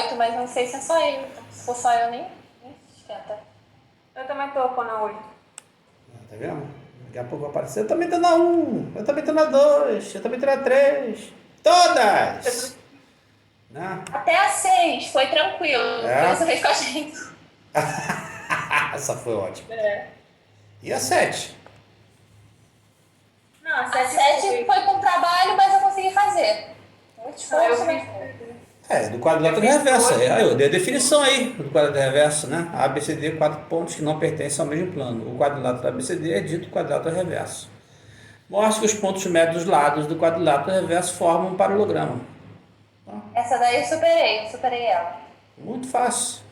8, mas não sei se é só ele. Se for só eu, nem esquenta. Eu também tô com a 8. Tá vendo? Daqui a pouco vai aparecer. Eu também tô na 1, eu também tô na 2, eu também tô na 3. Todas! Né? Até a 6 foi tranquilo. É? Foi dessa vez com a gente. Essa foi ótima. É. E a 7? Não, a A 7 7 foi com trabalho, mas eu consegui fazer. Muito esforço, eu mas fiz. foi. Do quadrilátero reverso. Aí eu dei a definição aí do quadrilátero reverso, né? ABCD, 4 pontos que não pertencem ao mesmo plano. O quadrilátero ABCD é dito quadrilátero reverso. Mostra que os pontos médios dos lados do quadrilátero reverso formam um paralelogramo. Essa daí eu superei ela. Muito fácil.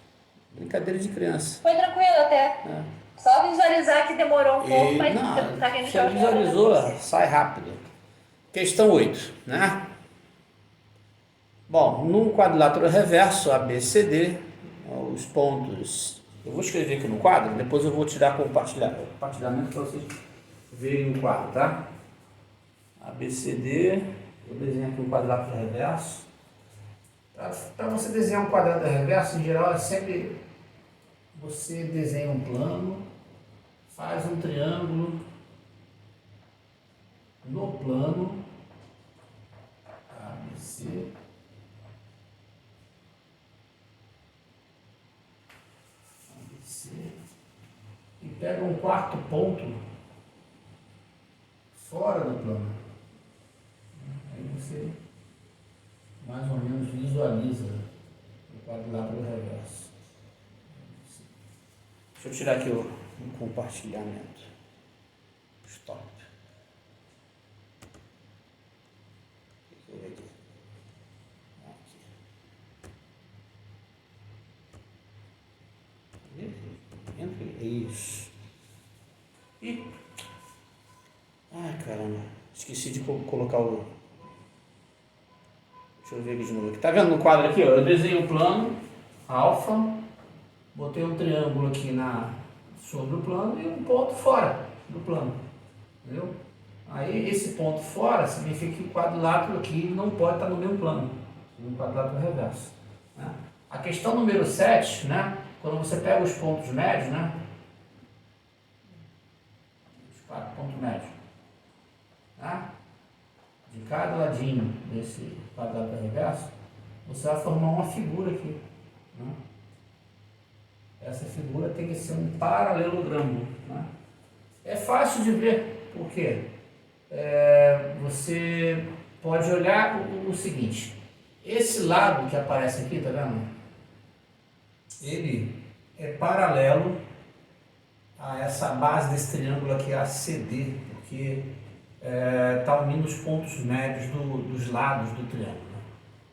Brincadeira de criança. Foi tranquilo até. Só visualizar que demorou um pouco, mas pra quem não você visualizou, sai rápido. Questão 8, né? Bom, no quadrilátero reverso, ABCD, os pontos... Eu vou escrever aqui no quadro, depois eu vou tirar compartilhamento para vocês verem o quadro, tá? ABCD, eu desenho aqui um quadrilátero reverso. Para você desenhar um quadrilátero reverso, em geral, é sempre você desenha um plano, faz um triângulo no plano ABC. E pega um quarto ponto fora do plano. Aí você mais ou menos visualiza o quadrilátero reverso. Deixa eu tirar aqui o compartilhamento. Stop. Deixa eu ver aqui. Isso. E... ai, caramba. Esqueci de colocar o... deixa eu ver aqui de novo. Tá vendo no quadro aqui, ó? Eu desenhei o plano, alfa, botei um triângulo aqui sobre o plano e um ponto fora do plano. Entendeu? Aí esse ponto fora significa que o quadrilátero aqui não pode estar no mesmo plano. No quadrilátero reverso. Né? A questão número 7, né? Quando você pega os pontos médios, né? Os 4 pontos médios. Né? De cada ladinho desse quadrilátero reverso, você vai formar uma figura aqui. Né? Essa figura tem que ser um paralelogramo. Né? É fácil de ver, por quê? Você pode olhar o seguinte, esse lado que aparece aqui, tá vendo? Ele é paralelo a essa base desse triângulo aqui, ACD, porque está unindo os pontos médios dos lados do triângulo.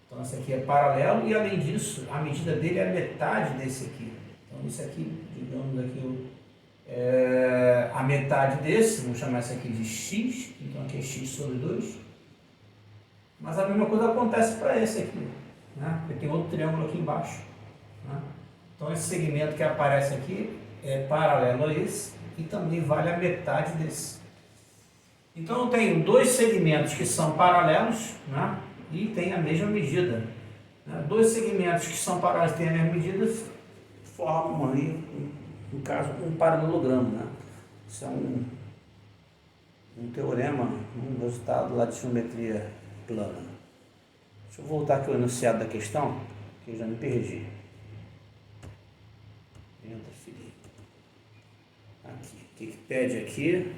Então esse aqui é paralelo e além disso, a medida dele é a metade desse aqui. Então isso aqui, digamos aqui, a metade desse, vamos chamar isso aqui de x, então aqui é x sobre 2. Mas a mesma coisa acontece para esse aqui, né? Porque tem outro triângulo aqui embaixo. Né? Então esse segmento que aparece aqui é paralelo a esse e também vale a metade desse. Então eu tenho dois segmentos que são paralelos, né? E tem a mesma medida. Né? Dois segmentos que são paralelos e têm a mesma medida formam aí, no caso, um paralelogramo. Né? Isso é um teorema, um resultado lá de geometria plana. Deixa eu voltar aqui ao enunciado da questão, que eu já me perdi. Entra, filho. Aqui. O que pede aqui?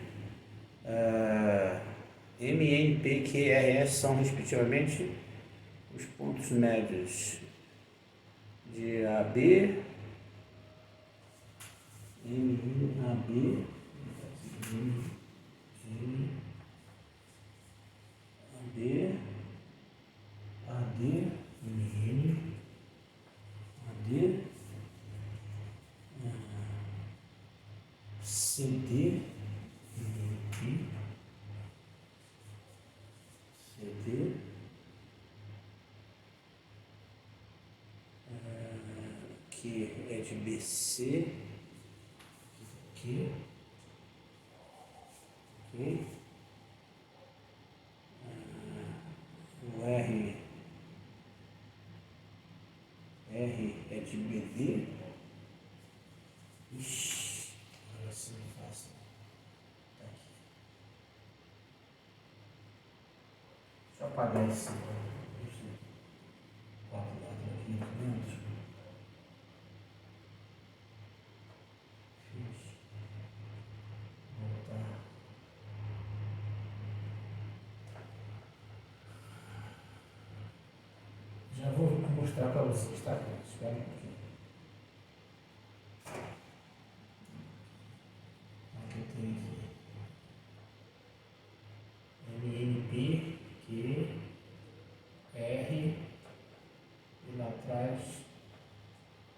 M, N, P, Q, R, S são respectivamente os pontos médios de AB, M, AB, AB, AD, MN, AD, CD, MP, CD, que é de BC, aqui, ok, o R R é de BD. Ixi, agora sim não faço. Tá aqui. Deixa eu apagar esse quadrado aqui dentro. Fiz. Voltar. Já vou mostrar para vocês, tá? Espera um pouquinho. Aqui tem MNP, Q, R, e lá atrás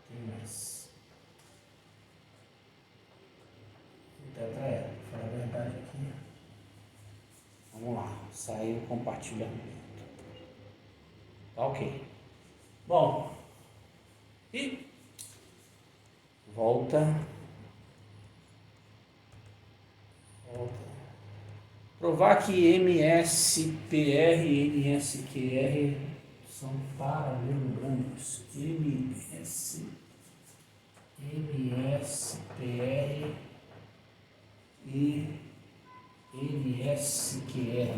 tem S. O tetraedro, para falar a verdade aqui. Vamos lá, saiu o compartilhamento. Ok. Bom, e volta. Provar que MSPR e MSQR são paralelogramos. MSPR e MSQR.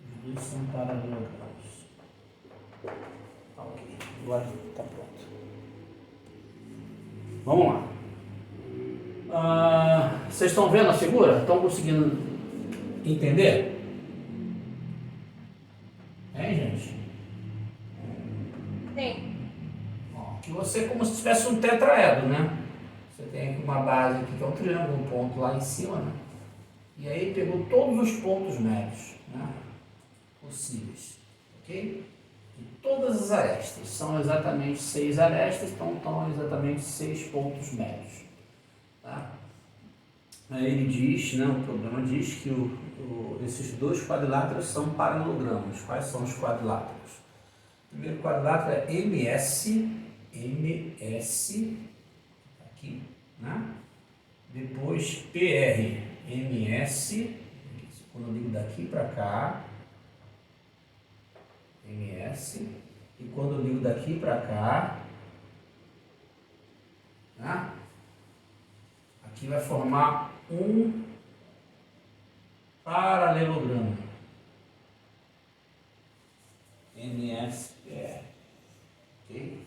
Os dois são paralelogramos. Ok, agora está pronto. Vamos lá. Vocês estão vendo a figura? Estão conseguindo entender? Hein, gente? Sim. Que você é como se tivesse um tetraedro, né? Você tem aqui uma base aqui que é um triângulo, um ponto lá em cima, né? E aí pegou todos os pontos médios, né? Possíveis, ok? E todas as arestas, são exatamente 6 arestas, então estão exatamente 6 pontos médios, tá? Aí ele diz, né, o programa diz que esses dois quadriláteros são paralelogramas. Quais são os quadriláteros? O primeiro quadrilátero é MS, aqui, né? Depois PR, MS, quando eu ligo daqui para cá, MS, e quando eu ligo daqui para cá, né? Aqui vai formar um paralelogramo. MSPR. Ok?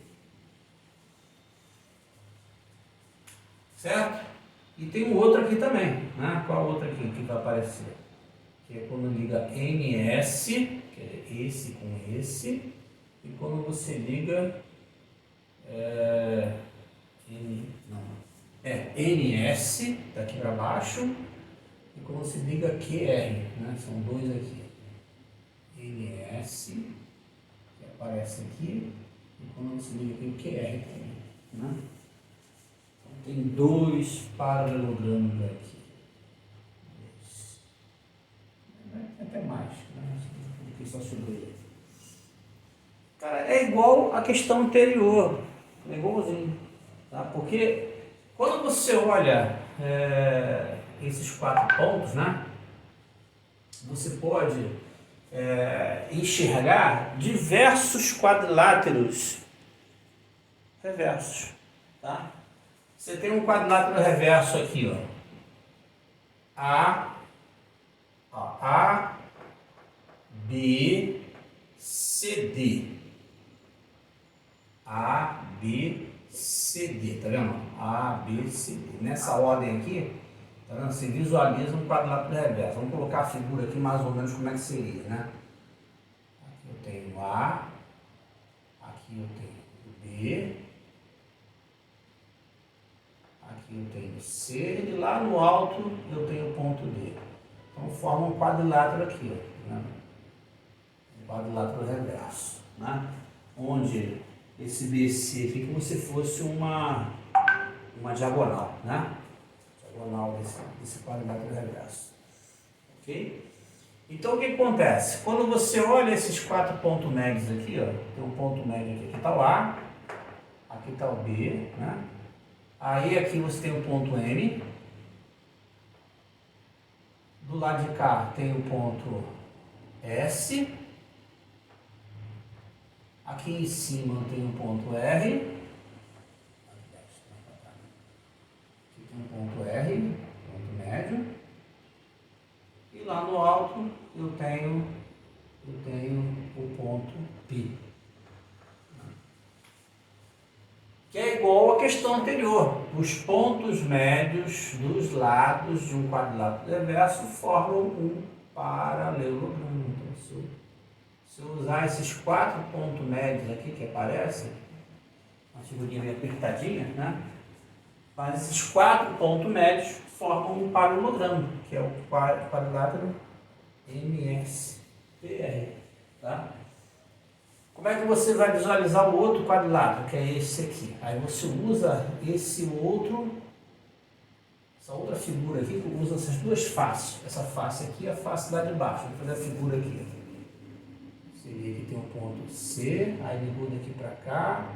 Certo? E tem um outro aqui também. Né? Qual outro aqui que vai aparecer? Que é quando liga NS, que é esse com esse, e quando você liga NS, daqui para baixo, e quando você liga QR, né? São dois aqui. NS, que aparece aqui, e quando você liga aqui o QR também, né? Então, tem dois paralelogramas aqui. Até mais, né? Porque só chegou aí. Cara, é igual a questão anterior, é igualzinho, tá? Porque quando você olha esses 4 pontos, né? Você pode enxergar diversos quadriláteros reversos, tá? Você tem um quadrilátero reverso aqui, ó. A, B, C, D. A, B, C, D, tá vendo? A, B, C, D. Nessa ordem aqui, tá vendo? Você visualiza um quadrilátero reverso. Vamos colocar a figura aqui mais ou menos como é que seria, né? Aqui eu tenho A, aqui eu tenho B, aqui eu tenho C, e lá no alto eu tenho o ponto D. Então forma um quadrilátero aqui, ó, né? Um quadrilátero reverso, né? Onde esse BC fica como se fosse uma diagonal, né? Diagonal desse quadrilátero reverso, ok? Então o que acontece? Quando você olha esses 4 pontos médios aqui, ó, tem um ponto médio aqui está o A, aqui está o B, né? Aí aqui você tem o ponto M, do lado de cá tem o ponto S, Aqui em cima eu tenho um ponto R. Aqui tem um ponto R, ponto médio. E lá no alto eu tenho o ponto P. Que é igual à questão anterior. Os pontos médios dos lados de um quadrilátero reverso formam um paralelogramo. Então, se eu usar esses 4 pontos médios aqui que aparecem, uma figurinha bem apertadinha, né? Mas esses 4 pontos médios formam um paralelogramo, que é o quadrilátero MSPR. Tá? Como é que você vai visualizar o outro quadrilátero, que é esse aqui? Aí você usa essa outra figura aqui, que usa essas duas faces. Essa face aqui e a face lá de baixo. Vou fazer a figura aqui. Você vê que tem um ponto C, aí ele muda aqui para cá,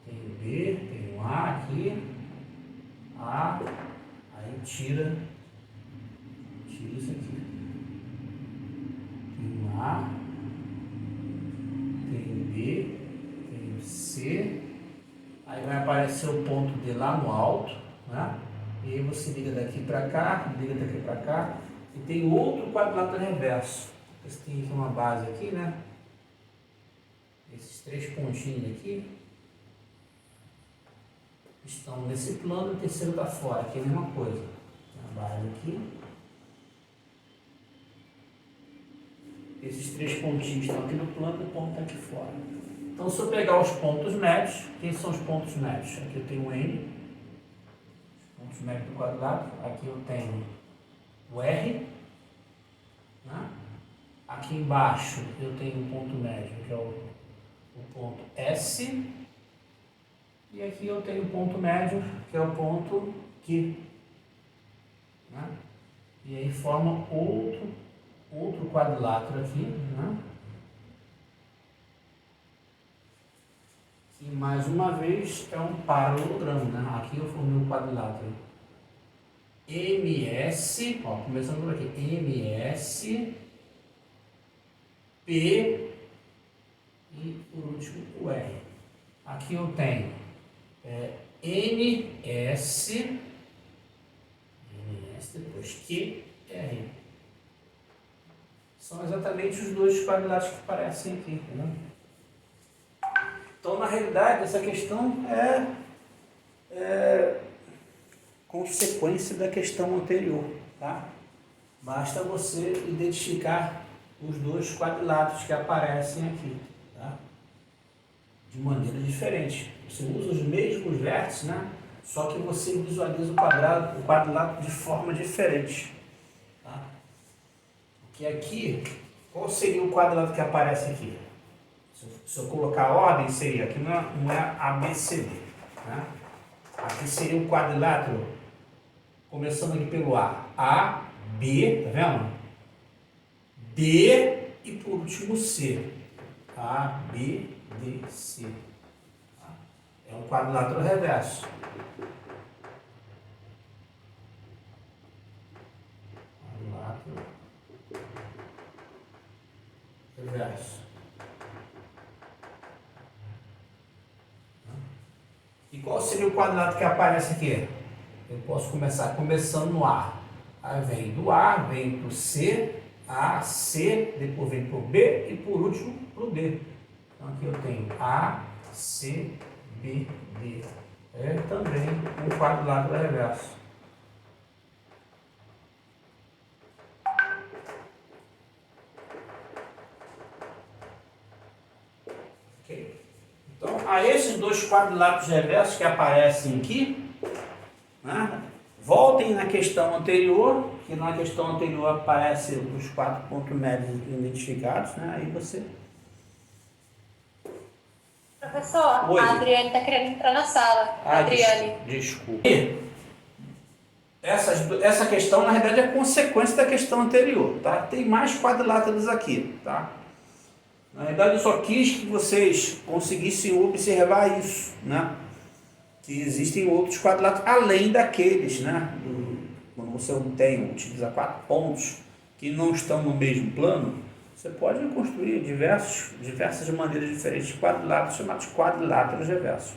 tem o B, tem um A aqui, A, aí tira isso aqui. Tem um A, tem o B, tem o C, aí vai aparecer o ponto D lá no alto, né? E aí você liga daqui para cá, liga daqui para cá, e tem outro quadrilátero reverso. Você tem aqui uma base aqui, né? Esses 3 pontinhos aqui estão nesse plano e o terceiro está fora, aqui é a mesma coisa. Tem a base aqui. Esses 3 pontinhos estão aqui no plano e o ponto está aqui fora. Então, se eu pegar os pontos médios, quem são os pontos médios? Aqui eu tenho o N, os pontos médios do quadrilátero. Aqui eu tenho o R, né? Aqui embaixo eu tenho um ponto médio, que é o ponto S, e aqui eu tenho o ponto médio, que é o ponto Q, né? E aí forma outro quadrilátero aqui, né? E mais uma vez é um paralelogramo, né? Aqui eu formei o quadrilátero MS, ó, começando por aqui, MS, P e por último o R. Aqui eu tenho NS, depois QR. São exatamente os 2 quadriláteros que aparecem aqui, entendeu? Então, na realidade, essa questão é consequência da questão anterior, tá? Basta você identificar os 2 quadriláteros que aparecem aqui, tá? De maneira diferente. Você usa os mesmos vértices, né? Só que você visualiza o quadrilátero de forma diferente, tá? Porque aqui, qual seria o quadrilátero que aparece aqui? Se eu colocar a ordem, seria, aqui não é ABCD, né? Aqui seria o quadrilátero, começando aqui pelo A, B, tá vendo? D e por último C. A, B, D, C. É um quadrilátero reverso. Quadrilátero reverso. E qual seria o quadrilátero que aparece aqui? Eu posso começar começando no A. Aí vem do A, vem para o C, A, C, depois vem para o B e por último para o D. Então aqui eu tenho A, C, B, D. É também um quadrilátero reverso. Ok? Então, a esses 2 quadriláteros reversos que aparecem aqui, né, voltem na questão anterior, que na questão anterior aparecem os 4 pontos médios identificados, né, aí você... Professor, Oi. a Adriane está querendo entrar na sala. Adriane. Desculpa. Essa questão, na verdade, é consequência da questão anterior, tá? Tem mais quadriláteros aqui, tá? Na verdade, eu só quis que vocês conseguissem observar isso, né? Que existem outros quadriláteros, além daqueles, né? Quando você utiliza 4 pontos que não estão no mesmo plano, você pode construir diversas maneiras diferentes de quadriláteros, chamados quadriláteros reversos.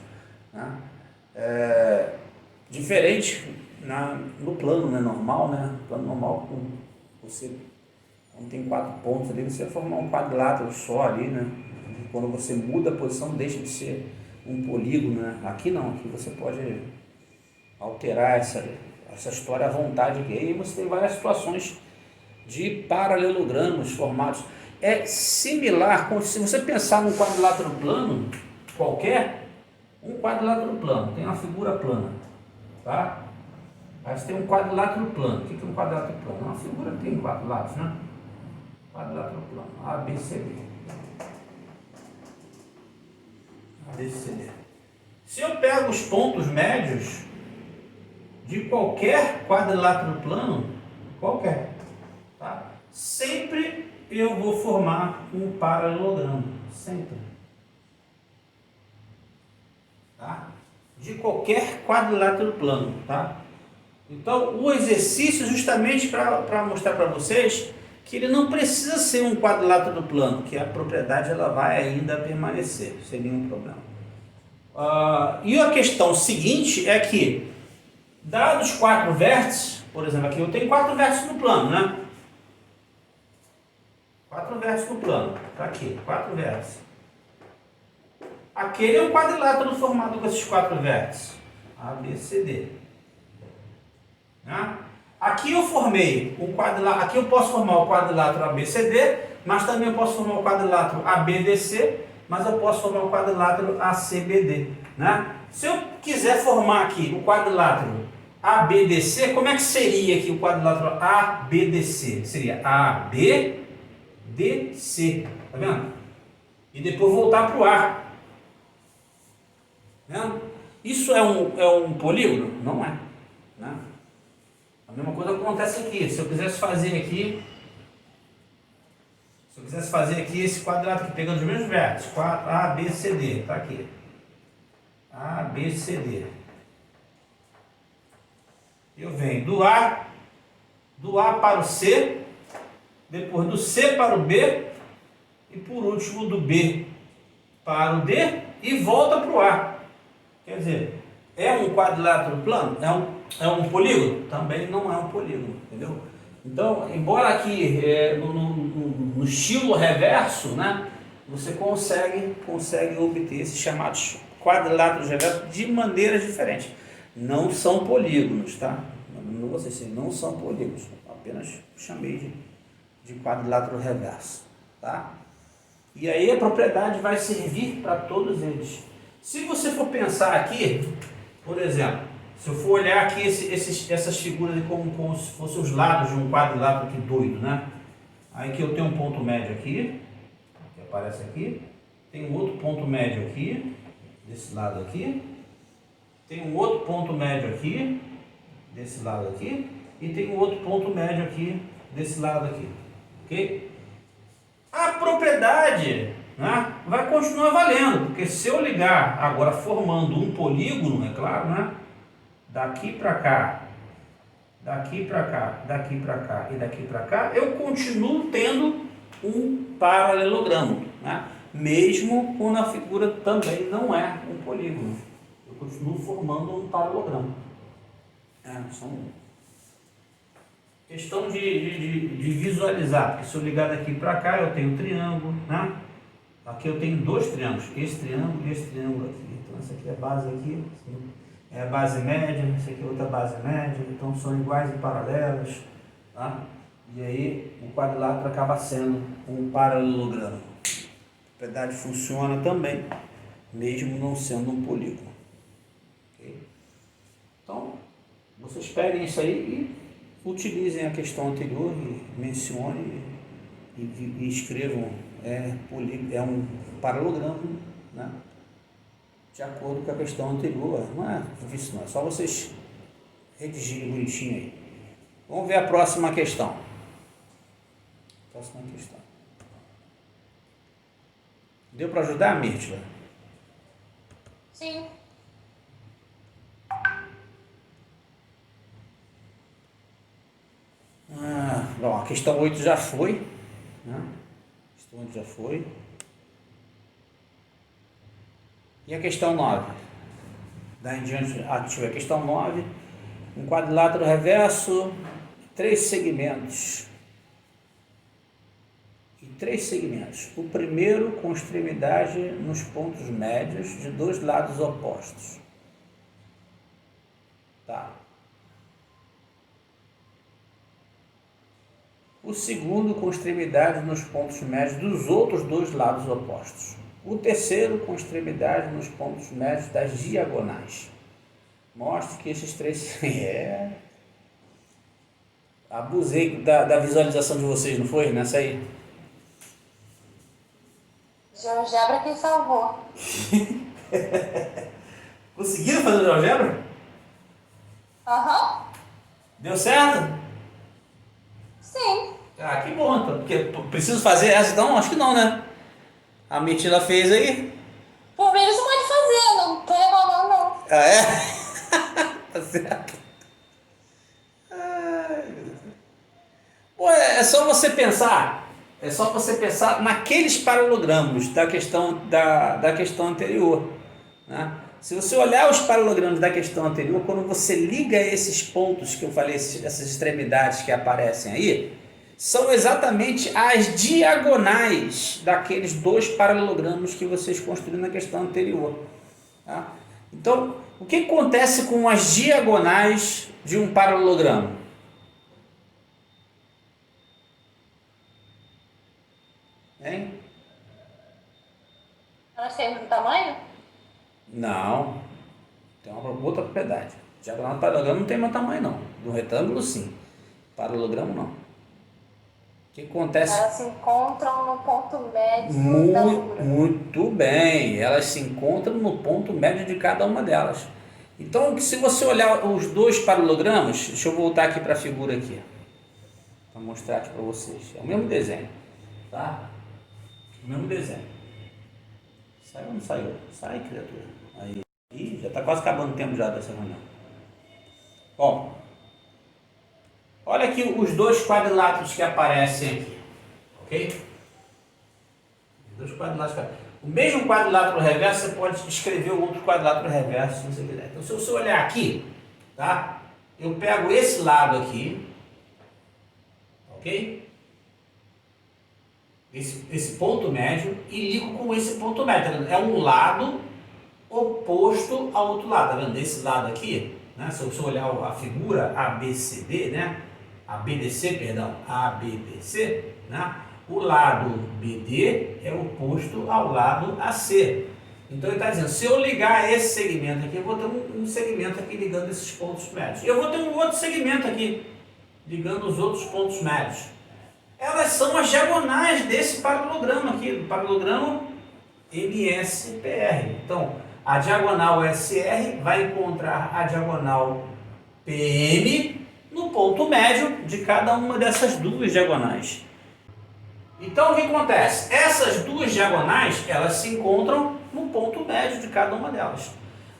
Né? Diferente no plano, né, normal, né? Plano normal, você, quando tem 4 pontos ali, você vai formar um quadrilátero só ali, né? Quando você muda a posição, deixa de ser um polígono, né? Aqui não, aqui você pode alterar essa história à vontade aqui. Aí você tem várias situações de paralelogramos formados. É similar, se você pensar num quadrilátero plano qualquer, um quadrilátero plano, tem uma figura plana, tá? Aí você tem um quadrilátero plano. O que é um quadrilátero plano? É uma figura que tem 4 lados, né? Quadrilátero plano, A, B, C, D. A, B, C, D. Se eu pego os pontos médios de qualquer quadrilátero plano, qualquer, tá? Sempre eu vou formar um paralelogramo, sempre. Tá? De qualquer quadrilátero plano, tá? Então, o exercício justamente para mostrar para vocês que ele não precisa ser um quadrilátero plano, que a propriedade ela vai ainda permanecer, sem nenhum problema. E a questão seguinte é que, dados 4 vértices, por exemplo, aqui eu tenho 4 vértices no plano, né? 4 vértices no plano, tá aqui, 4 vértices. Aquele é um quadrilátero formado com esses 4 vértices, A, B, C, D. Né? Aqui eu formei um quadrilátero, aqui eu posso formar o quadrilátero ABCD, mas também eu posso formar o quadrilátero ABDC, mas eu posso formar o quadrilátero ACBD. Né? Se eu quiser formar aqui o quadrilátero ABDC, como é que seria aqui o quadrilátero ABDC? Seria ABDC, tá vendo? E depois voltar para o A. Né? Isso é um polígono? Não é. Né? A mesma coisa acontece aqui. Se eu quisesse fazer aqui esse quadrado aqui, pegando os mesmos vértices, A, B, C, D, tá aqui. A, B, C, D. Eu venho do A para o C, depois do C para o B, e por último do B para o D, e volta para o A. Quer dizer, é um quadrilátero plano? É um polígono? Também não é um polígono, entendeu? Então, embora aqui no estilo reverso, né, você consegue obter esses chamados quadriláteros reversos de maneiras diferentes. Não são polígonos, tá? Não são polígonos, apenas chamei de quadrilátero reverso, tá? E aí a propriedade vai servir para todos eles. Se você for pensar aqui, por exemplo, se eu for olhar aqui essas figuras como se fossem os lados de um quadrilátero aqui doido, né? Aí que eu tenho um ponto médio aqui, que aparece aqui, tem um outro ponto médio aqui, desse lado aqui, tem um outro ponto médio aqui, desse lado aqui, e tem um outro ponto médio aqui, desse lado aqui, ok? A propriedade, né, vai continuar valendo, porque se eu ligar agora formando um polígono, é claro, né, daqui para cá, daqui para cá, daqui para cá e daqui para cá, eu continuo tendo um paralelogramo, né, mesmo quando a figura também não é um polígono, eu continuo formando um paralelogramo. Questão de visualizar, porque se eu ligar daqui para cá eu tenho um triângulo, né? Aqui eu tenho 2 triângulos, esse triângulo e esse triângulo aqui. Então essa aqui é a base aqui, é a base média, essa aqui é outra base média, então são iguais e paralelas, tá? E aí o quadrilátero acaba sendo um paralelogramo. A propriedade funciona também, mesmo não sendo um polígono. Okay? Então, vocês peguem isso aí e utilizem a questão anterior e mencionem e escrevam é um paralelogramo, né, de acordo com a questão anterior. Não é difícil, não, é só vocês redigirem bonitinho aí. Vamos ver a próxima questão. Deu para ajudar, Mírtila? Sim. Bom, a questão 8 já foi, né? Onde já foi. E a questão 9? Daí em diante, deixa eu ver, a questão 9. Um quadrilátero reverso, 3 segmentos. E 3 segmentos. O primeiro com extremidade nos pontos médios de 2 lados opostos. Tá. O segundo com extremidade nos pontos médios dos outros 2 lados opostos. O terceiro com extremidade nos pontos médios das diagonais. Mostre que esses 3... Abusei da visualização de vocês, não foi? Nessa aí? GeoGebra quem salvou. Conseguiram fazer o GeoGebra? Aham. Deu certo? Sim. Ah, que bom, então. Porque preciso fazer essa, então? Acho que não, né? A Mirtila fez aí. Por mim eles não podem fazer, não tô reclamando não. Ah, é? Tá certo. Ai, meu Deus. Pô, é só você pensar. É só você pensar naqueles paralelogramas da questão anterior. Né? Se você olhar os paralelogramas da questão anterior, quando você liga esses pontos que eu falei, essas extremidades que aparecem aí, são exatamente as diagonais daqueles 2 paralelogramas que vocês construíram na questão anterior. Tá? Então, o que acontece com as diagonais de um paralelogramo? Hein? Elas têm o mesmo tamanho? Não. Tem uma outra propriedade. Diagonal do paralelogramo não tem meu tamanho, não. Do retângulo, sim. Paralelogramo, não. O que acontece? Elas se encontram no ponto médio da altura. Muito bem. Elas se encontram no ponto médio de cada uma delas. Então, se você olhar os 2 paralelogramas, deixa eu voltar aqui para a figura aqui. Para mostrar aqui para vocês. É o mesmo desenho. Tá? O mesmo desenho. Saiu ou não saiu? Sai, criatura. Aí. Ih, já está quase acabando o tempo já dessa reunião. Ó. Olha aqui os 2 quadriláteros que aparecem aqui. Ok? Os 2 quadriláteros. O mesmo quadrilátero reverso, você pode escrever o outro quadrilátero reverso se você quiser. Então, se você olhar aqui, tá? Eu pego esse lado aqui. Ok? Esse ponto médio e ligo com esse ponto médio. É um lado oposto ao outro lado. Tá vendo? Desse lado aqui, né? Se você olhar a figura ABCD, né? ABDC, perdão, ABDC, né? O lado BD é oposto ao lado AC. Então ele está dizendo, se eu ligar esse segmento aqui, eu vou ter um segmento aqui ligando esses pontos médios. Eu vou ter um outro segmento aqui ligando os outros pontos médios. Elas são as diagonais desse paralelogramo aqui, do paralelogramo MSPR. Então, a diagonal SR vai encontrar a diagonal PM no ponto médio de cada uma dessas 2 diagonais. Então, o que acontece? Essas 2 diagonais, elas se encontram no ponto médio de cada uma delas.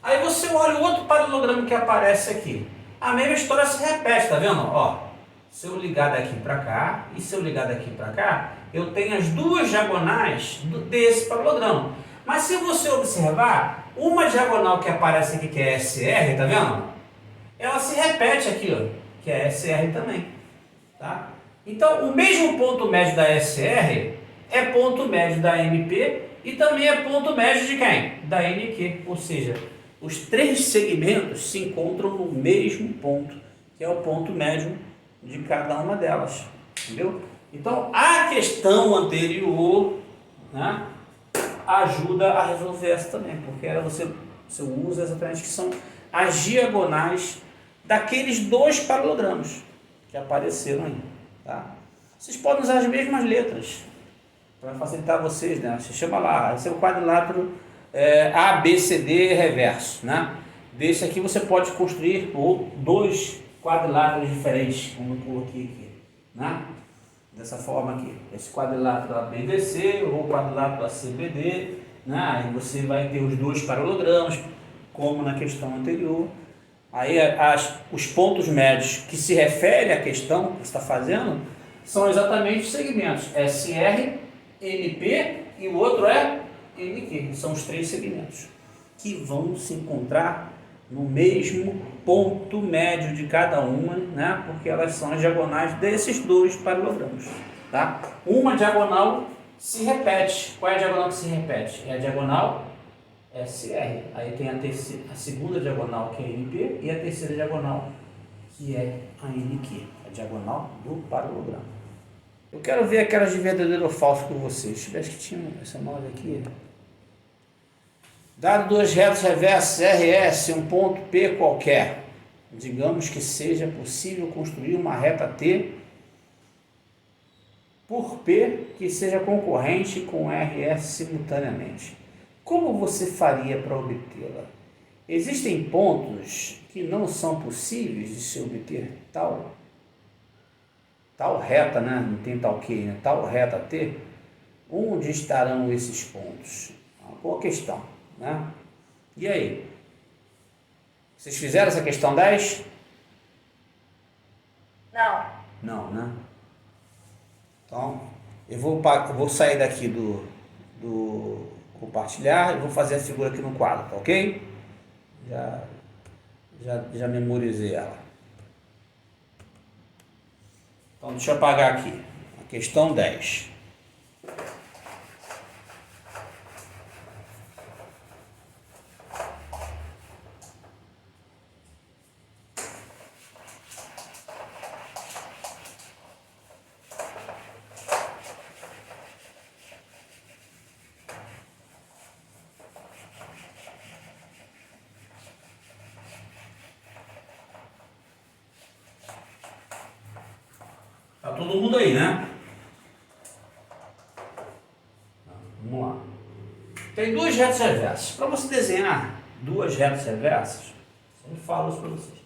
Aí você olha o outro paralelogramo que aparece aqui. A mesma história se repete, tá vendo? Ó. Se eu ligar daqui para cá e se eu ligar daqui para cá, eu tenho as 2 diagonais desse paralelogramo. Mas se você observar, uma diagonal que aparece aqui, que é SR, tá vendo? Ela se repete aqui, ó, que é SR também. Tá? Então, o mesmo ponto médio da SR é ponto médio da MP e também é ponto médio de quem? Da NQ. Ou seja, os 3 segmentos se encontram no mesmo ponto, que é o ponto médio de cada uma delas, entendeu? Então, a questão anterior, né, ajuda a resolver essa também, porque ela você usa exatamente que são as diagonais daqueles 2 paralelogramas que apareceram aí, tá? Vocês podem usar as mesmas letras para facilitar vocês, né? Você chama lá, esse é o quadrilátero ABCD reverso, né? Desse aqui você pode construir 2 quadriláteros diferentes, como eu coloquei aqui, né? Dessa forma aqui, esse quadrilátero ABDC ou quadrilátero ACBD, né? Aí você vai ter os 2 paralelogramas, como na questão anterior. Aí os pontos médios que se refere à questão que você está fazendo são exatamente os segmentos SR MP e o outro é NQ. São os três segmentos que vão se encontrar no mesmo ponto médio de cada uma, né? Porque elas são as diagonais desses dois paralelogramas, tá? Uma diagonal se repete. Qual é a diagonal que se repete? É a diagonal SR. Aí tem a segunda diagonal, que é NP, e a terceira diagonal, que é a NQ, a diagonal do paralelogramo. Eu quero ver aquelas de verdadeiro ou falso com vocês. Acho que tinha essa moda aqui. Dado dois retos reversos RS, um ponto P qualquer, digamos que seja possível construir uma reta T por P que seja concorrente com RS simultaneamente. Como você faria para obtê-la? Existem pontos que não são possíveis de se obter tal reta, né? Não tem tal que, né? Tal reta T. Onde estarão esses pontos? Uma boa questão, né? E aí? Vocês fizeram essa questão 10? Não. Não, né? Então, eu vou sair daqui do compartilhar e vou fazer a figura aqui no quadro, tá ok? Já memorizei ela. Então, deixa eu apagar aqui. A questão 10. Tá todo mundo aí, né? Vamos lá. Tem duas retas reversas. Para você desenhar duas retas reversas, eu falo isso para vocês.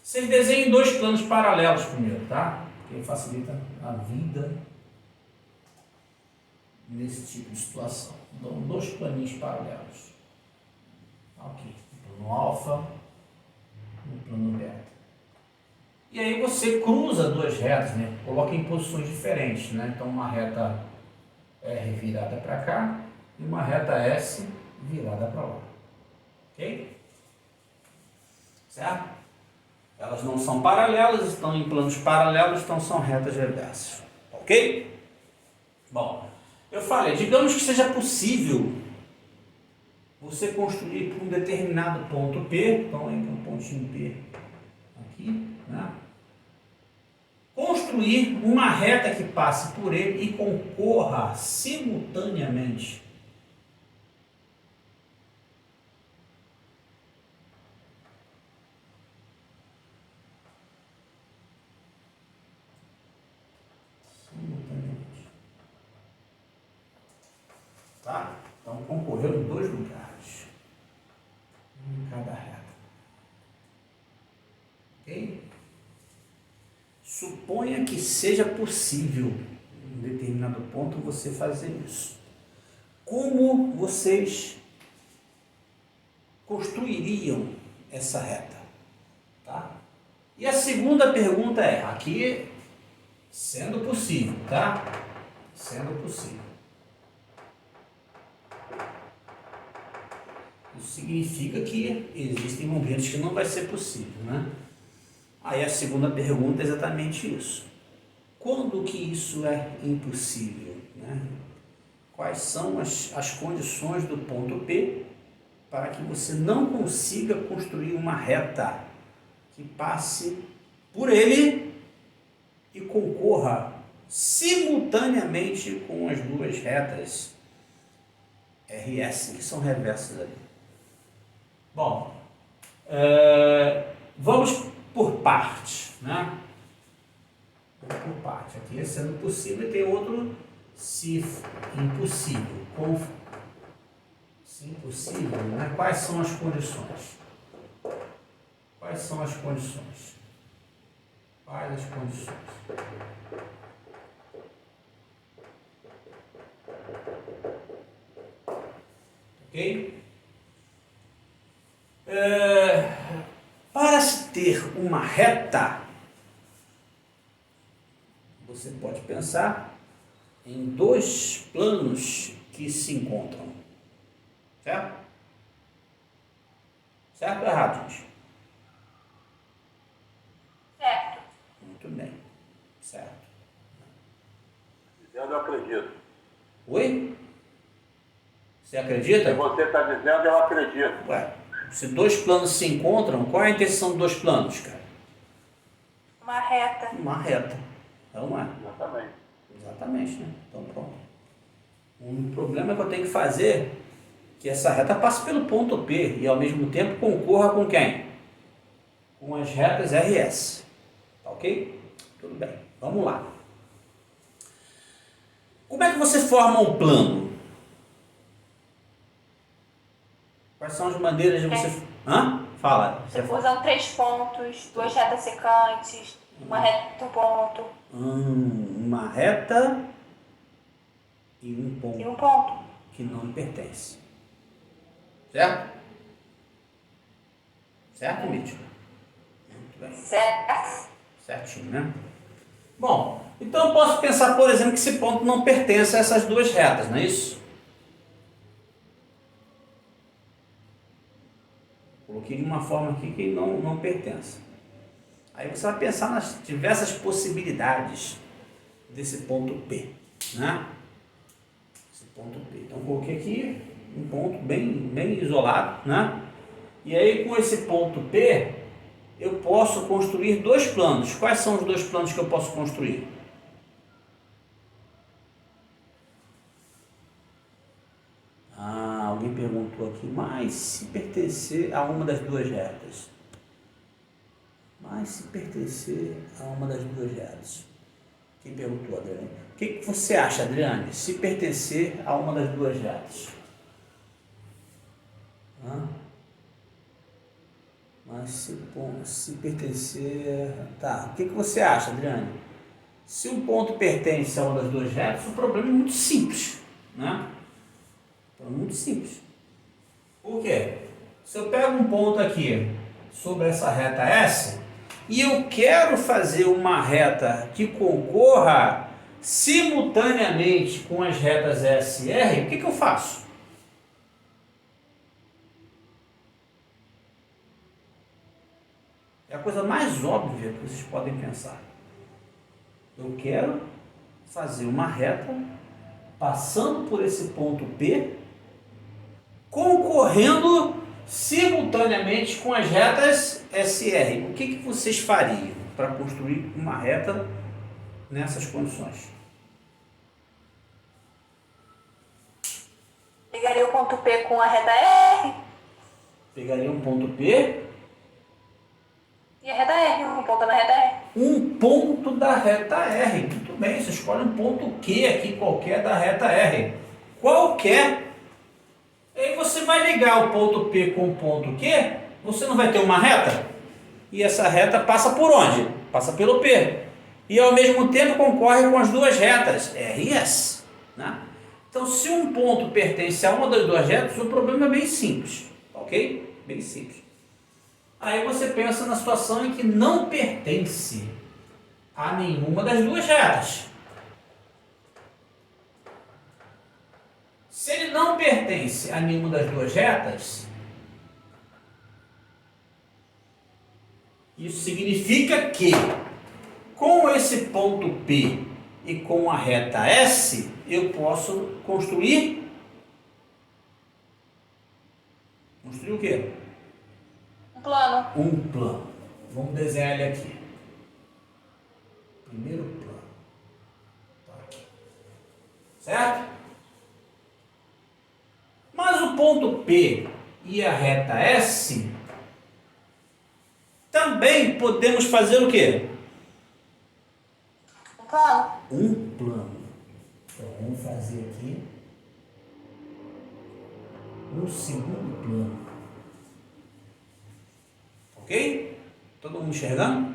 Vocês desenhem dois planos paralelos primeiro, tá? Porque facilita a vida nesse tipo de situação. Então, dois planinhos paralelos. Aqui, um plano alfa e um plano beta. E aí você cruza duas retas, né? Coloca em posições diferentes, né? Então uma reta R virada para cá e uma reta S virada para lá. Ok? Certo? Elas não são paralelas, estão em planos paralelos, então são retas reversas. Ok? Bom, eu falei, digamos que seja possível você construir por um determinado ponto P, então entra um pontinho P aqui, né? Construir uma reta que passe por ele e concorra simultaneamente tá? Então concorreu em dois lugares, em cada reta. Ok? Suponha que seja possível, em determinado ponto, você fazer isso. Como vocês construiriam essa reta? Tá? E a segunda pergunta é, aqui, sendo possível, tá? Sendo possível. Isso significa que existem momentos que não vai ser possível, né? Aí a segunda pergunta é exatamente isso. Quando que isso é impossível, né? Quais são as condições do ponto P para que você não consiga construir uma reta que passe por ele e concorra simultaneamente com as duas retas RS, que são reversas ali. Bom, vamos por parte, né? Por parte. Aqui é sendo possível e tem outro se impossível. Se impossível, né? Quais são as condições? Quais são as condições? Quais as condições? Ok? Para se ter uma reta, você pode pensar em dois planos que se encontram. Certo? Certo ou errado, gente? Certo. Muito bem. Certo. Eu não acredito. Oi? Você acredita? Se você está dizendo, eu acredito. Ué, se dois planos se encontram, qual é a intenção dos dois planos, cara? Uma reta. Uma reta. É uma. Exatamente. Exatamente, né? Então pronto. O problema é que eu tenho que fazer que essa reta passe pelo ponto P e ao mesmo tempo concorra com quem? Com as retas RS. Tá ok? Tudo bem. Vamos lá. Como é que você forma um plano? Quais são as maneiras de você... Hã? Fala. Usando 3 pontos, 2 retas secantes, uma reta e um ponto. Uma reta e um ponto. E um ponto. Que não lhe pertence. Certo? Certo, Mítico? Muito bem. Certo. Certinho, né? Bom, então eu posso pensar, por exemplo, que esse ponto não pertence a essas duas retas, não é isso? Coloquei de uma forma aqui que não pertence. Aí você vai pensar nas diversas possibilidades desse ponto P, né? Esse ponto P. Então coloquei aqui um ponto bem isolado, né? E aí com esse ponto P eu posso construir dois planos. Quais são os dois planos que eu posso construir? Alguém perguntou aqui, mas se pertencer a uma das duas retas? Mas se pertencer a uma das duas retas? Quem perguntou, Adriane? O que você acha, Adriane, se pertencer a uma das duas retas? Mas se pertencer... Tá, o que você acha, Adriane? Se um ponto pertence a uma das duas retas, o problema é muito simples, né? É muito simples. Por quê? Se eu pego um ponto aqui sobre essa reta S e eu quero fazer uma reta que concorra simultaneamente com as retas S e R, o que eu faço? É a coisa mais óbvia que vocês podem pensar. Eu quero fazer uma reta passando por esse ponto P, concorrendo simultaneamente com as retas SR. O que vocês fariam para construir uma reta nessas condições? Pegaria o ponto P com a reta R. Pegaria um ponto P E a reta R, um ponto na reta R. Um ponto da reta R. Muito bem, você escolhe um ponto Q aqui qualquer da reta R. Qualquer. Aí você vai ligar o ponto P com o ponto Q, você não vai ter uma reta? E essa reta passa por onde? Passa pelo P. E ao mesmo tempo concorre com as duas retas, R e S. Né? Então, se um ponto pertence a uma das duas retas, o problema é bem simples. Ok? Bem simples. Aí você pensa na situação em que não pertence a nenhuma das duas retas. Se ele não pertence a nenhuma das duas retas, isso significa que com esse ponto P e com a reta S, eu posso construir o quê? Um plano. Um plano. Vamos desenhar ele aqui. Primeiro plano. Tá aqui. Certo? Mas o ponto P e a reta S também podemos fazer o quê? Um plano. Um plano. Então vamos fazer aqui um segundo plano. Ok? Todo mundo enxergando?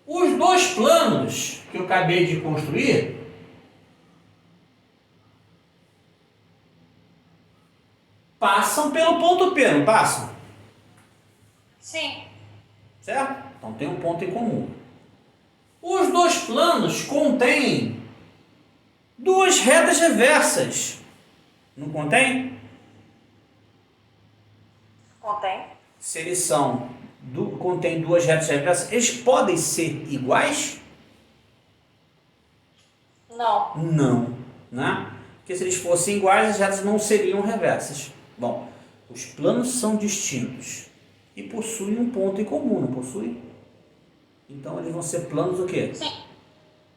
Os dois planos que eu acabei de construir passam pelo ponto P, não passam? Sim. Certo? Então tem um ponto em comum. Os dois planos contêm duas retas reversas. Não contém? Contém. Se eles contêm duas retas reversas, eles podem ser iguais? Não. Não, né? Porque se eles fossem iguais, as retas não seriam reversas. Bom, os planos são distintos e possuem um ponto em comum, não possuem? Então eles vão ser planos o quê? Sim.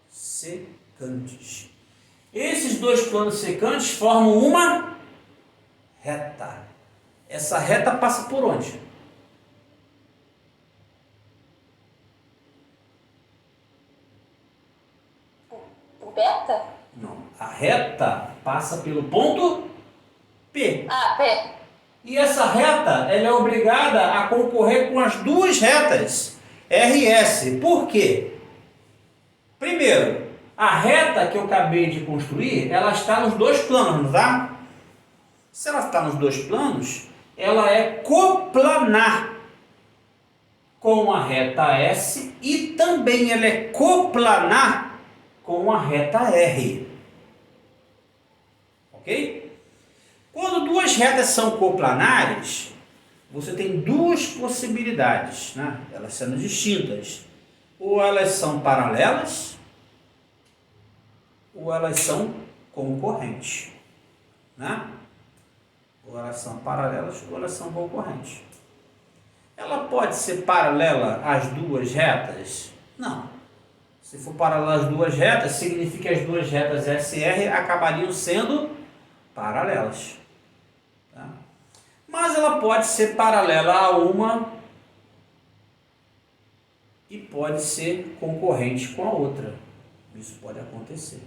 Secantes. Esses dois planos secantes formam uma reta. Essa reta passa por onde? O beta? Não. A reta passa pelo ponto P. Ah, P. E essa reta ela é obrigada a concorrer com as duas retas RS. Por quê? Primeiro, a reta que eu acabei de construir, ela está nos dois planos, não está? Se ela está nos dois planos, ela é coplanar com a reta S e também ela é coplanar com a reta R. Ok? Quando duas retas são coplanares, você tem duas possibilidades, né? Elas sendo distintas. Ou elas são paralelas, ou elas são concorrentes, né? Ou elas são paralelas, ou elas são concorrentes. Ela pode ser paralela às duas retas? Não. Se for paralela às duas retas, significa que as duas retas SR acabariam sendo paralelas. Tá? Mas ela pode ser paralela a uma e pode ser concorrente com a outra. Isso pode acontecer.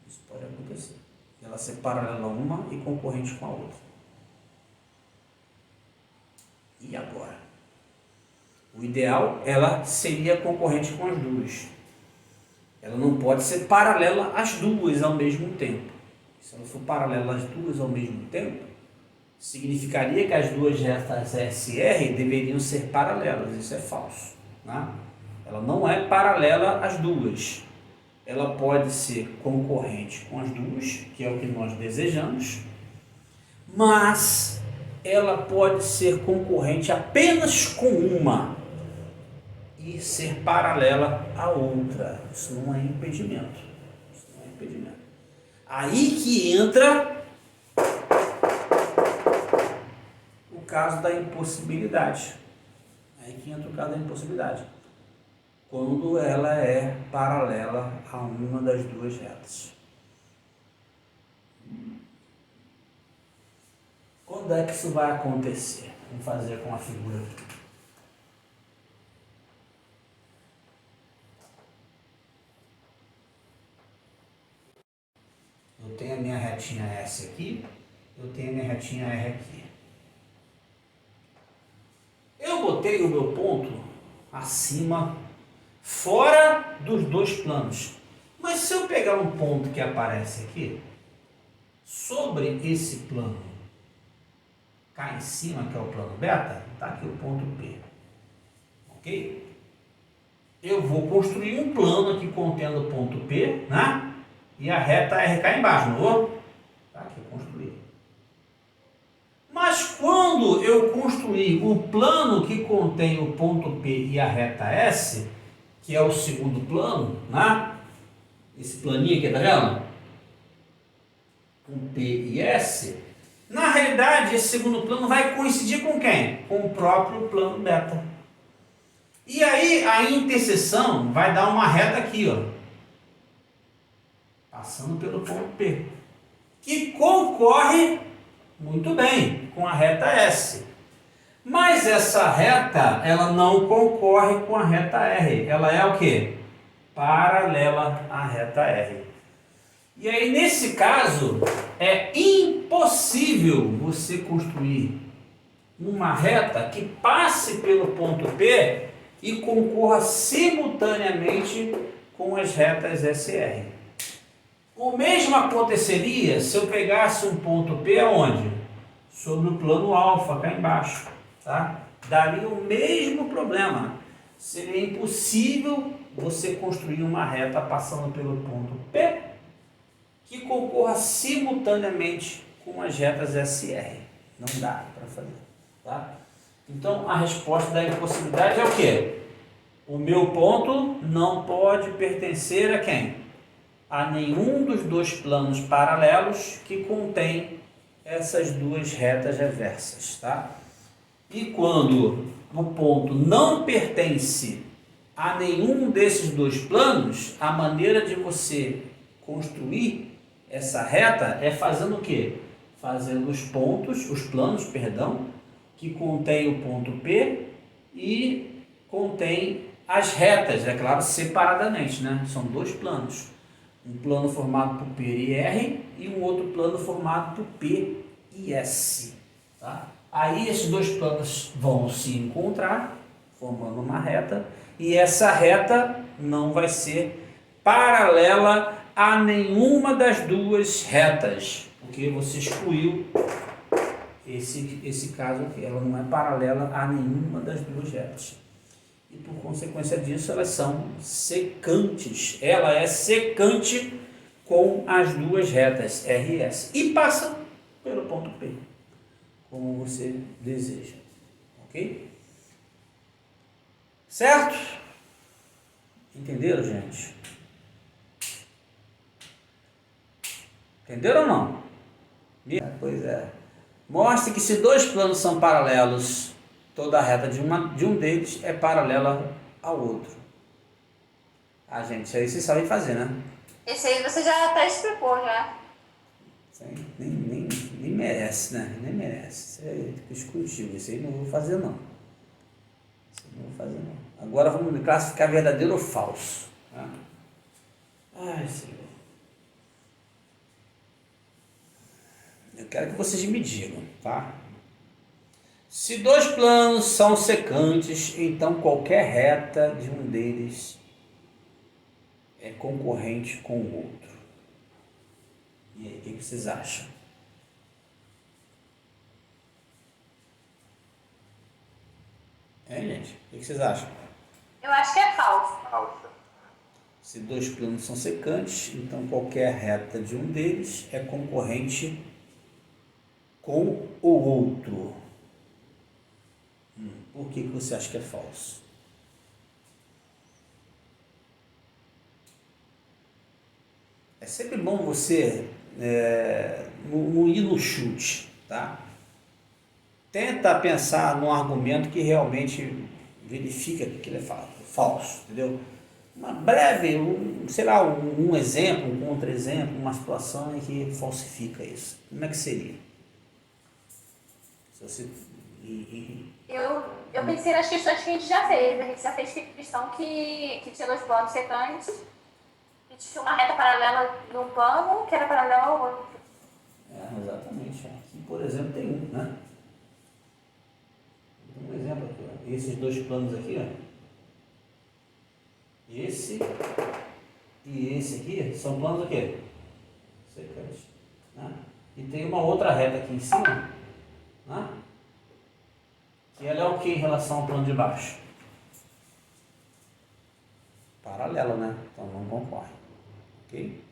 Isso pode acontecer. Ela ser paralela a uma e concorrente com a outra. E agora? O ideal, ela seria concorrente com as duas. Ela não pode ser paralela às duas ao mesmo tempo. Se ela for paralela às duas ao mesmo tempo, significaria que as duas retas SR deveriam ser paralelas. Isso é falso, né? Ela não é paralela às duas. Ela pode ser concorrente com as duas, que é o que nós desejamos, mas ela pode ser concorrente apenas com uma e ser paralela à outra. Isso não é impedimento. Isso não é impedimento. Aí que entra o caso da impossibilidade. Aí que entra o caso da impossibilidade. Quando ela é paralela a uma das duas retas. Quando é que isso vai acontecer? Vamos fazer com a figura aqui. Eu tenho a minha retinha S aqui, eu tenho a minha retinha R aqui. Eu botei o meu ponto acima, fora dos dois planos. Mas se eu pegar um ponto que aparece aqui, sobre esse plano, cá em cima, que é o plano beta, está aqui o ponto P. Ok? Eu vou construir um plano aqui contendo o ponto P, né? E a reta R cá embaixo, não vou? Tá aqui, construir. Mas quando eu construir o plano que contém o ponto P e a reta S, que é o segundo plano, né? Esse planinho aqui, tá vendo? Com P e S. Na realidade, esse segundo plano vai coincidir com quem? Com o próprio plano beta. E aí, a interseção vai dar uma reta aqui, ó. Passando pelo ponto P. Que concorre muito bem com a reta S. Mas essa reta, ela não concorre com a reta R. Ela é o quê? Paralela à reta R. E aí, nesse caso, é impossível você construir uma reta que passe pelo ponto P e concorra simultaneamente com as retas SR. O mesmo aconteceria se eu pegasse um ponto P aonde? Sobre o plano alfa, cá embaixo. Tá? Daria o mesmo problema. seria impossível você construir uma reta passando pelo ponto P que concorra simultaneamente com as retas SR. Não dá para fazer, tá? Então, a resposta da impossibilidade é o quê? O meu ponto não pode pertencer a quem? A nenhum dos dois planos paralelos que contém essas duas retas reversas, tá? E quando o ponto não pertence a nenhum desses dois planos, a maneira de você construir essa reta é fazendo o quê? Fazendo os planos, que contém o ponto P e contém as retas, é claro, separadamente, né? São dois planos. Um plano formado por P e R e um outro plano formado por P e S, tá? Aí esses dois planos vão se encontrar, formando uma reta, e essa reta não vai ser paralela a nenhuma das duas retas, porque você excluiu esse caso aqui, ela não é paralela a nenhuma das duas retas. E por consequência disso, elas são secantes. Ela é secante com as duas retas R e S e passa pelo ponto P, como você deseja. Ok? Certo? Entenderam, gente? Entenderam ou não? Pois é. Mostre que se dois planos são paralelos, toda a reta de um deles é paralela ao outro. Ah, gente, isso aí vocês sabem fazer, né? Esse aí você já até explicou, já. Isso aí nem merece, né? Nem merece. Isso aí é discutível. Isso aí não vou fazer, não. Isso aí não vou fazer, não. Agora vamos classificar verdadeiro ou falso. Tá? Ai, Senhor. Eu quero que vocês me digam, tá? Se dois planos são secantes, então qualquer reta de um deles é concorrente com o outro. E aí, o que vocês acham? Gente? O que vocês acham? Eu acho que é falso. Falsa. Se dois planos são secantes, então qualquer reta de um deles é concorrente com o outro. Por que você acha que é falso? É sempre bom você não ir no chute, tá? Tenta pensar num argumento que realmente verifica que ele é falso, entendeu? Uma breve, um exemplo, um contra-exemplo, uma situação em que falsifica isso. Como é que seria? Se você... Eu pensei nas questões que a gente já fez. A gente já fez questão que tinha dois planos secantes e tinha uma reta paralela de um plano que era paralela ao outro. Exatamente. Aqui, por exemplo, tem um, né? Um exemplo aqui, ó. Esses dois planos aqui, ó. Esse e esse aqui são planos o quê? Secantes. Né? E tem uma outra reta aqui em cima, né? Que ela é o que em relação ao plano de baixo? Paralelo, né? Então não concorre. Ok?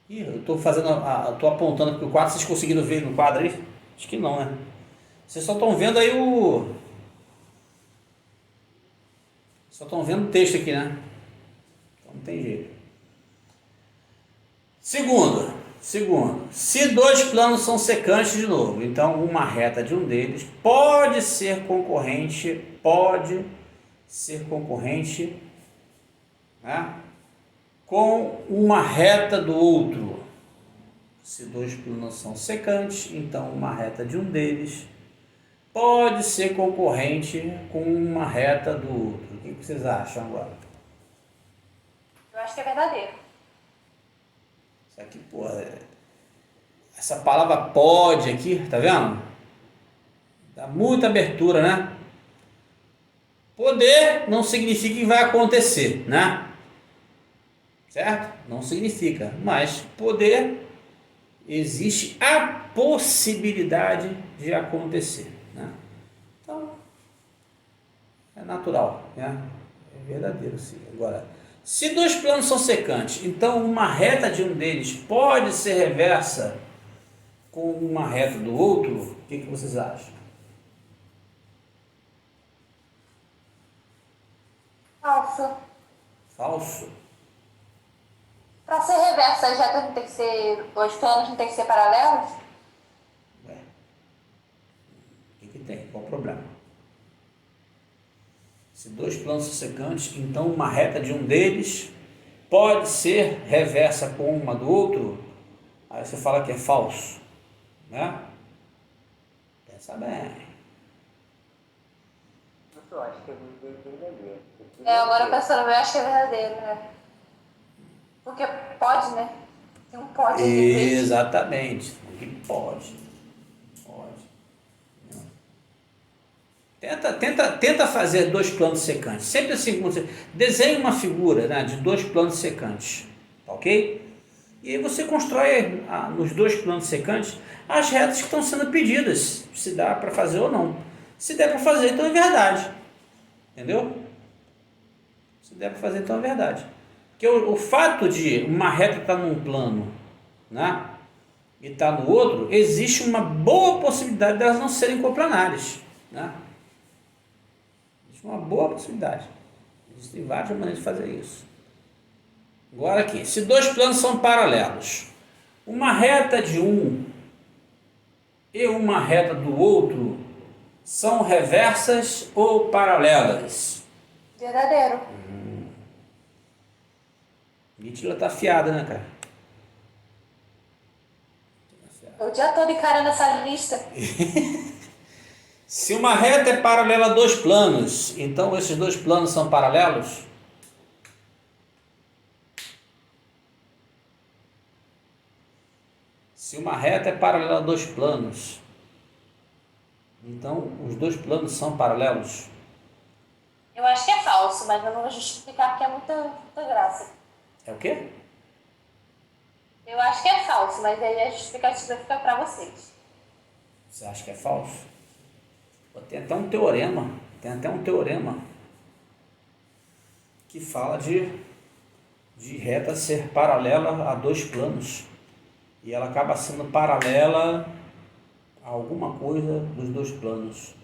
Ih, eu estou fazendo, estou apontando aqui o quadro, vocês conseguiram ver no quadro aí? Acho que não, né? Vocês só estão vendo aí Só estão vendo o texto aqui, né? Então não tem jeito. Segundo, se dois planos são secantes de novo, então uma reta de um deles pode ser concorrente, né, com uma reta do outro. Se dois planos são secantes, então uma reta de um deles pode ser concorrente com uma reta do outro. O que vocês acham agora? Eu acho que é verdadeiro. Isso aqui, pô, essa palavra pode aqui, tá vendo? Dá muita abertura, né? Poder não significa que vai acontecer, né? Certo? Não significa, mas poder existe a possibilidade de acontecer, né? Então, natural, né? É verdadeiro, sim. Agora, se dois planos são secantes, então uma reta de um deles pode ser reversa com uma reta do outro? O que vocês acham? Falso. Falso? Para ser reversa, as retas não tem que ser. Os planos não tem que ser paralelos? Ué, o que tem? Qual o problema? Se dois planos são secantes, então uma reta de um deles pode ser reversa com uma do outro? Aí você fala que é falso, né? Pensa bem. Eu acho que é verdadeiro. Agora pensando bem, eu acho que é verdadeiro, né? Porque pode, né? Tem um pode aqui. Exatamente, porque pode. Tenta fazer dois planos secantes. Sempre assim, você desenha uma figura, né, de dois planos secantes, tá ok? E aí você constrói nos dois planos secantes as retas que estão sendo pedidas, se dá para fazer ou não. Se der para fazer, então é verdade. Entendeu? Se der para fazer, então é verdade. Porque o fato de uma reta estar num plano, né, e estar no outro, existe uma boa possibilidade delas não serem coplanares, né? Existe uma boa possibilidade. Existem várias maneiras de fazer isso. Agora aqui, se dois planos são paralelos, uma reta de um e uma reta do outro são reversas ou paralelas? Verdadeiro. Mítila tá afiada, né, cara? O dia todo encarando essa lista. Se uma reta é paralela a dois planos, então esses dois planos são paralelos? Se uma reta é paralela a dois planos, então os dois planos são paralelos? Eu acho que é falso, mas eu não vou justificar porque é muita graça. É o quê? Eu acho que é falso, mas aí a justificativa fica para vocês. Você acha que é falso? Tem até um teorema, que fala de reta ser paralela a dois planos. E ela acaba sendo paralela a alguma coisa dos dois planos.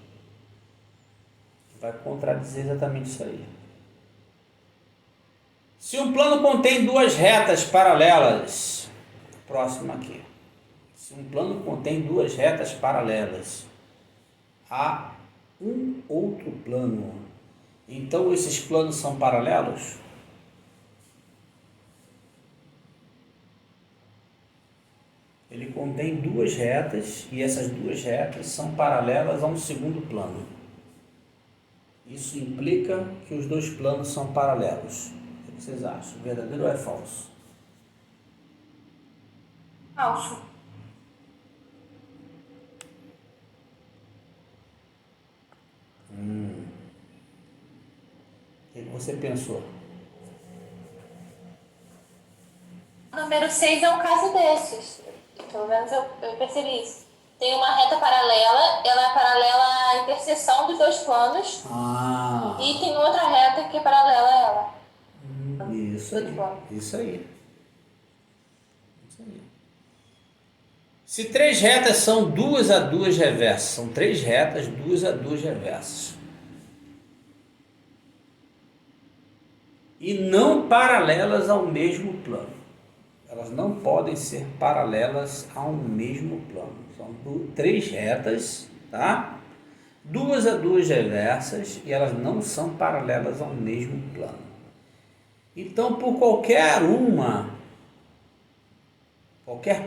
Vai contradizer exatamente isso aí. Se um plano contém duas retas paralelas, próximo aqui. Se um plano contém duas retas paralelas a um outro plano, então esses planos são paralelos? Ele contém duas retas e essas duas retas são paralelas a um segundo plano. Isso implica que os dois planos são paralelos. O que vocês acham? Verdadeiro ou é falso? Falso. O que você pensou? O número 6 é um caso desses. Pelo menos eu percebi isso. Tem uma reta paralela, ela é paralela à interseção dos dois planos. E tem outra reta que é paralela a ela. Isso aí. Se três retas são duas a duas reversas, são três retas, duas a duas reversas, e não paralelas ao mesmo plano. Elas não podem ser paralelas ao mesmo plano. São três retas, tá? Duas a duas reversas e elas não são paralelas ao mesmo plano. Então, por qualquer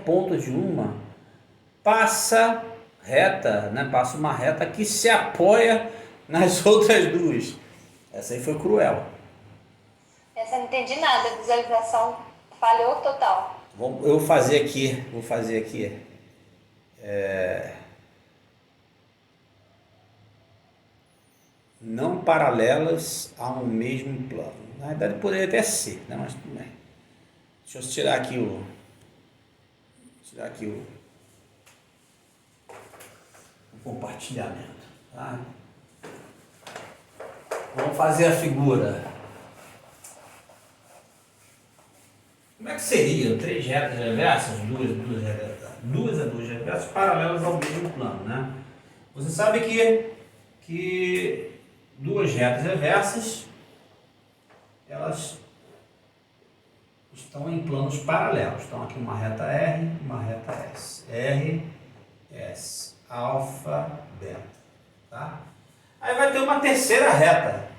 ponto de uma, passa reta, né? Passa uma reta que se apoia nas outras duas. Essa aí foi cruel. Essa eu não entendi nada, a visualização falhou total. Eu vou fazer aqui. Não paralelas a um mesmo plano. Na verdade poderia até ser, né? Mas tudo bem. Deixa eu tirar aqui o compartilhamento. Tá? Vamos fazer a figura. Como é que seria 3 retas reversas, duas reversas paralelas ao mesmo plano, né? Você sabe que 2 retas reversas, elas estão em planos paralelos. Então aqui uma reta R, uma reta S. R, S, alfa, beta, tá? Aí vai ter uma terceira reta,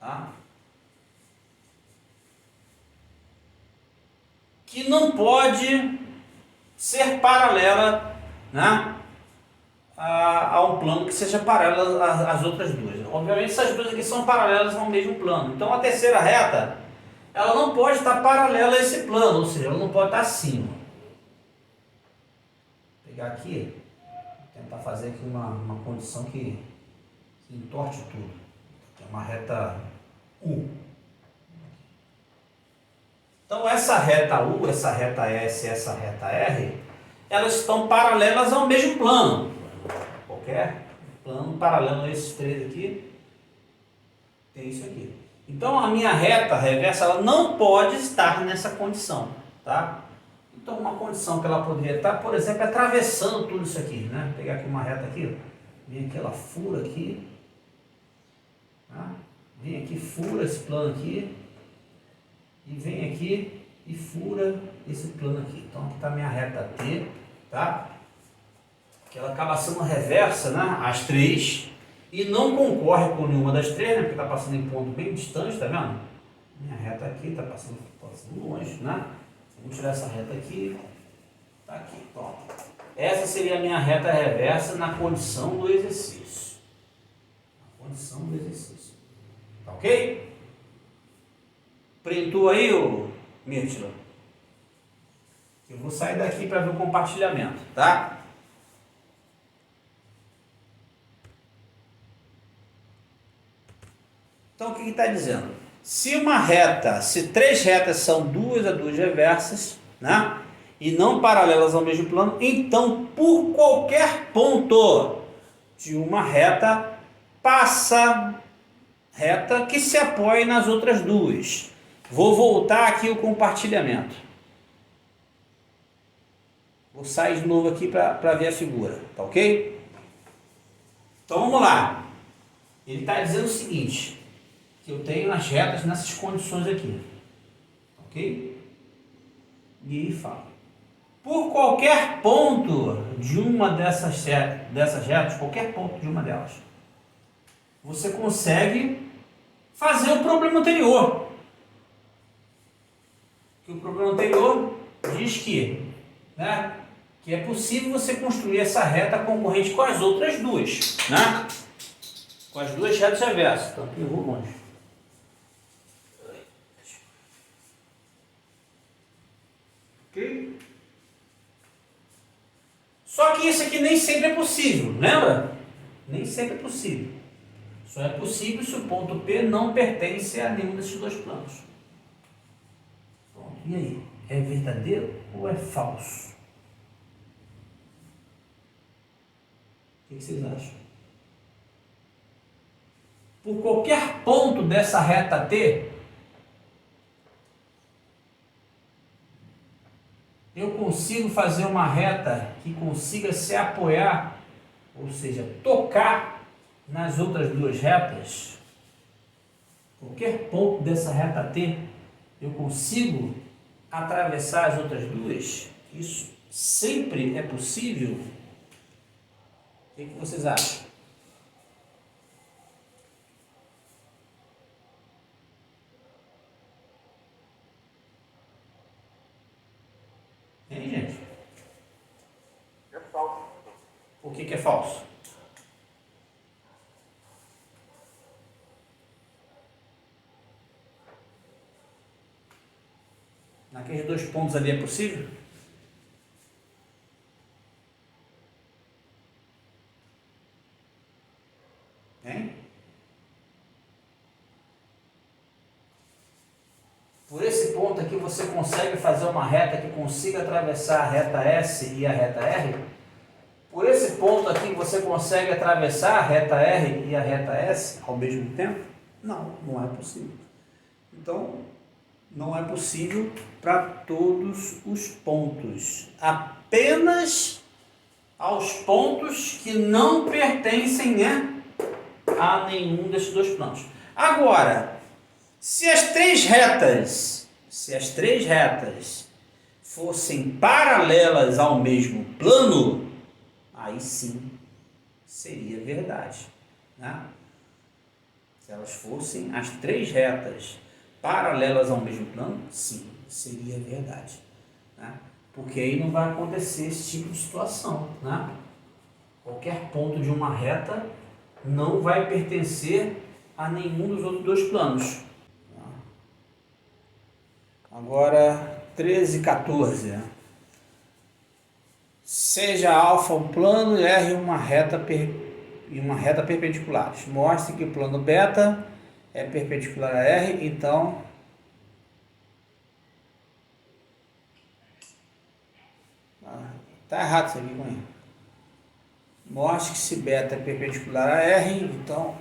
tá? Que não pode ser paralela, né, a um plano que seja paralelo às outras duas. Obviamente essas duas aqui são paralelas ao mesmo plano. Então a terceira reta, ela não pode estar paralela a esse plano, ou seja, ela não pode estar acima. Vou pegar aqui, vou tentar fazer aqui uma condição que entorte tudo. Aqui é uma reta U. Então essa reta U, essa reta S e essa reta R, elas estão paralelas ao mesmo plano. Qualquer plano paralelo a esses três aqui, tem isso aqui. Então a minha reta reversa, ela não pode estar nessa condição, tá? Então uma condição que ela poderia estar, por exemplo, é atravessando tudo isso aqui, né? Vou pegar aqui uma reta aqui, vem aqui, ela fura aqui, tá? Vem aqui, fura esse plano aqui, e vem aqui e fura esse plano aqui. Então aqui está a minha reta T, tá? Que ela acaba sendo reversa, né? As três, e não concorre com nenhuma das três, né? Porque está passando em ponto bem distante, tá vendo? Minha reta aqui está passando longe, né? Vamos tirar essa reta aqui, tá aqui, pronto. Essa seria a minha reta reversa na condição do exercício. Tá ok? Printou aí, ô Mirtila? Eu vou sair daqui para ver o compartilhamento, tá? Então o que está dizendo? Se 3 retas são duas reversas, né? E não paralelas ao mesmo plano, então por qualquer ponto de uma reta passa reta que se apoie nas outras duas. Vou voltar aqui o compartilhamento. Vou sair de novo aqui para ver a figura, tá ok? Então vamos lá. Ele está dizendo o seguinte, que eu tenho as retas nessas condições aqui, ok? E ele fala, por qualquer ponto de uma dessas retas, qualquer ponto de uma delas, você consegue fazer o problema anterior. Que o problema anterior diz que, né, que é possível você construir essa reta concorrente com as outras duas, né? Com as duas retas reversas. Então aqui eu vou longe. Ok? Só que isso aqui nem sempre é possível, lembra? Nem sempre é possível. Só é possível se o ponto P não pertence a nenhum desses dois planos. Pronto. E aí? É verdadeiro ou é falso? O que vocês acham? Por qualquer ponto dessa reta T, eu consigo fazer uma reta que consiga se apoiar, ou seja, tocar nas outras duas retas. Qualquer ponto dessa reta T, eu consigo atravessar as outras duas. Isso sempre é possível. O que vocês acham? Hein, gente? É falso. O que é falso? Naqueles dois pontos ali é possível? Hein? Por esse ponto aqui você consegue fazer uma reta que consiga atravessar a reta S e a reta R? Por esse ponto aqui, você consegue atravessar a reta R e a reta S ao mesmo tempo? Não, não é possível. Então, não é possível para todos os pontos. Apenas aos pontos que não pertencem, né, a nenhum desses dois planos. Agora, se as três retas fossem paralelas ao mesmo plano, aí sim seria verdade, né? Se elas fossem as três retas paralelas ao mesmo plano, sim, seria verdade, né? Porque aí não vai acontecer esse tipo de situação, né? Qualquer ponto de uma reta não vai pertencer a nenhum dos outros dois planos. Agora, 13 e 14. Seja alfa um plano e R uma reta perpendiculares. Mostre que o plano beta é perpendicular a R, então tá errado isso aqui com ele. Mostre que se beta é perpendicular a R, então